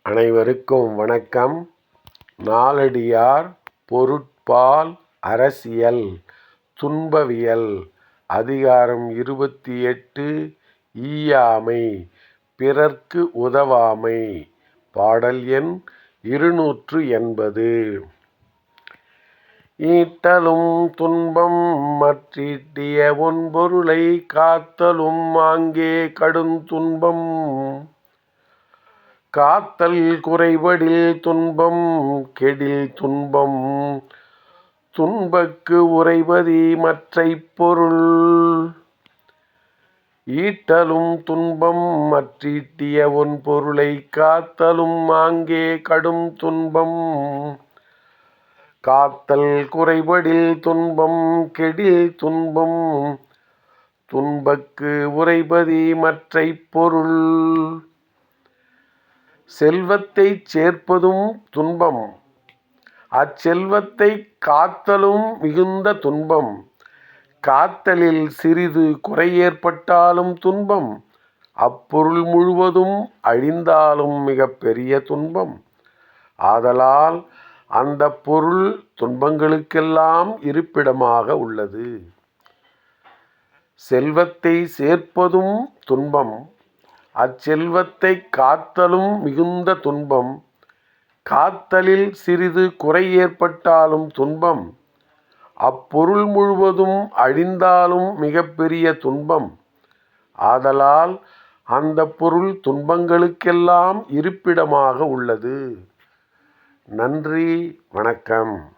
அனைவருக்கும் வணக்கம். நாலடியார் பொருட்பால் அரசியல் துன்பவியல் அதிகாரம் 28 ஈயாமை பிறர்க்கு உதவாமை. பாடல் எண் 280. ஈட்டலும் துன்பம் மற்றீட்டிய ஒன்பொருளை காத்தலும் ஆங்கே கடுந்துன்பம். காத்தல் குறைபடில் துன்பம் கெடில் துன்பம். துன்பக்கு உறைபதி மற்றைப் பொருள். ஈட்டலும் துன்பம் மற்றீட்டிய ஒன்பொருளை காத்தலும் ஆங்கே கடும் துன்பம். காத்தல் குறைபடில் துன்பம் கெடில் துன்பம். துன்பக்கு உறைபதி மற்றைப் பொருள். செல்வத்தைச் சேர்ப்பதும் துன்பம், அச்செல்வத்தைக் காத்தலும் மிகுந்த துன்பம். காத்தலில் சிறிது குறை ஏற்பட்டாலும் துன்பம், அப்பொருள் முழுவதும் அழிந்தாலும் மிகப் பெரிய துன்பம். ஆதலால் அந்த பொருள் துன்பங்களுக்கெல்லாம் இருப்பிடமாக உள்ளது. செல்வத்தை சேர்ப்பதும் துன்பம், அச்செல்வத்தைக் காத்தலும் மிகுந்த துன்பம். காத்தலில் சிறிது குறை ஏற்பட்டாலும் துன்பம், அப்பொருள் முழுவதும் அழிந்தாலும் மிகப்பெரிய துன்பம். ஆதலால் அந்த பொருள் துன்பங்களுக்கெல்லாம் இருப்பிடமாக உள்ளது. நன்றி, வணக்கம்.